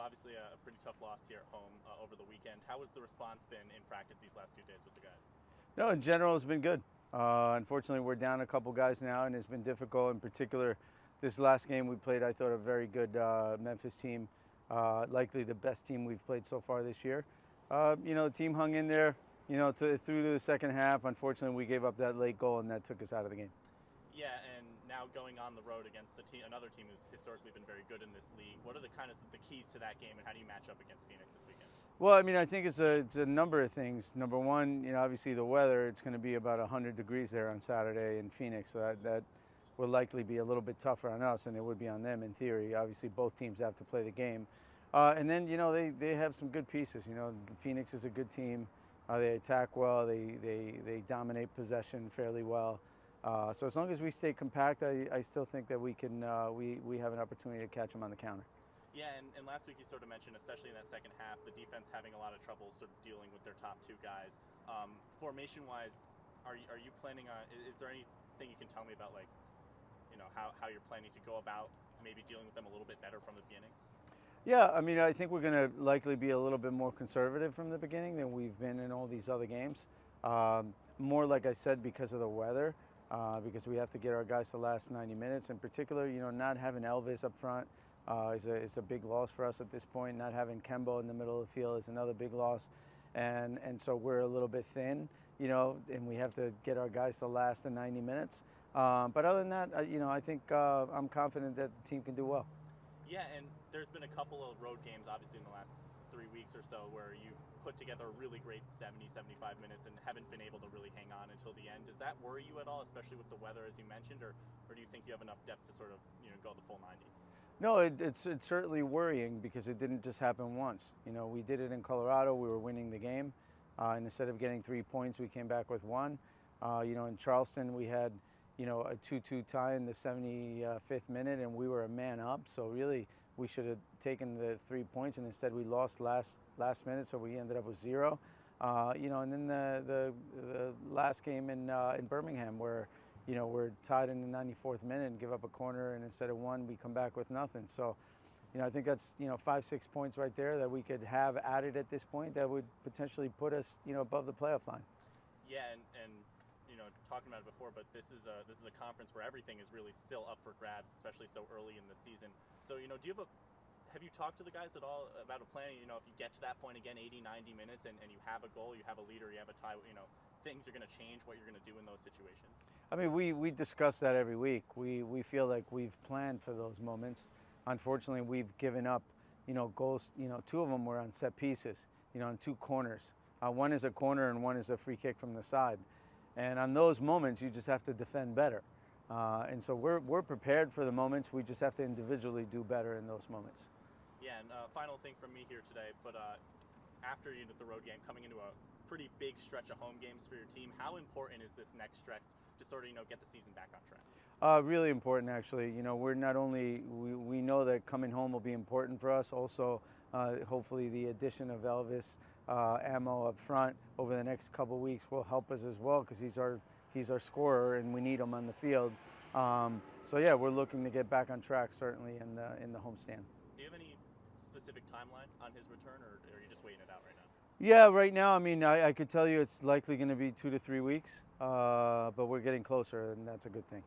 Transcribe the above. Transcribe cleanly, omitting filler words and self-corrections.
obviously a pretty tough loss here at home over the weekend. How has the response been in practice these last few days with the guys? No, in general, it's been good. Unfortunately, we're down a couple guys now, and it's been difficult. In particular, this last game we played, I thought a very good Memphis team, likely the best team we've played so far this year. The team hung in there, through to the second half. Unfortunately, we gave up that late goal, and that took us out of the game. Yeah, and now going on the road against another team who's historically been very good in this league. What are the the keys to that game, and how do you match up against Phoenix this weekend? Well, I mean, I think it's a number of things. Number one, obviously the weather. It's going to be about 100 degrees there on Saturday in Phoenix, so that will likely be a little bit tougher on us than it would be on them in theory. Obviously, both teams have to play the game, and then they have some good pieces. Phoenix is a good team. They attack well. They dominate possession fairly well. So as long as we stay compact, I still think that we can we have an opportunity to catch them on the counter. Yeah, and last week you sort of mentioned, especially in that second half, the defense having a lot of trouble sort of dealing with their top two guys. Formation-wise, are you planning on? Is there anything you can tell me about, like, how you're planning to go about maybe dealing with them a little bit better from the beginning? Yeah, I mean, I think we're going to likely be a little bit more conservative from the beginning than we've been in all these other games. More, like I said, because of the weather. Because we have to get our guys to last 90 minutes. In particular, not having Elvis up front is a big loss for us at this point. Not having Kemba in the middle of the field is another big loss. And so we're a little bit thin, and we have to get our guys to last the 90 minutes. But other than that, I think I'm confident that the team can do well. Yeah, and there's been a couple of road games, obviously, in the last 3 weeks or so where you've put together a really great 70, 75 minutes and haven't been able to really hang on until the end. Does that worry you at all, especially with the weather, as you mentioned, or do you think you have enough depth to sort of go the full 90? No, it's certainly worrying because it didn't just happen once. We did it in Colorado. We were winning the game. And instead of getting 3 points, we came back with one. In Charleston, we had a 2-2 tie in the 75th minute, and we were a man up. So really, we should have taken the 3 points, and instead we lost last minute, so we ended up with 0. And then the last game in Birmingham, where we're tied in the 94th minute and give up a corner, and instead of one, we come back with nothing. So, I think that's 5-6 points right there that we could have added at this point that would potentially put us above the playoff line. Yeah, and talking about it before, but this is a conference where everything is really still up for grabs, especially so early in the season. So, have you talked to the guys at all about a plan? If you get to that point again, 80, 90 minutes, and you have a goal, you have a leader, you have a tie, things are going to change, what you're going to do in those situations? I mean, we discuss that every week. We feel like we've planned for those moments. Unfortunately, we've given up, goals. 2 of them were on set pieces, on 2 corners. One is a corner and one is a free kick from the side. And on those moments, you just have to defend better. And so we're prepared for the moments. We just have to individually do better in those moments. Yeah, and final thing from me here today, but after the road game, coming into a pretty big stretch of home games for your team, how important is this next stretch to sort of get the season back on track? Really important, actually. We're not only we know that coming home will be important for us. Also, hopefully the addition of Elvis Ammo up front over the next couple of weeks will help us as well, because he's our scorer and we need him on the field. So yeah, we're looking to get back on track certainly in the homestand. Do you have any specific timeline on his return, or are you just waiting it out right now? Yeah, right now, I mean, I could tell you it's likely going to be 2 to 3 weeks, but we're getting closer, and that's a good thing.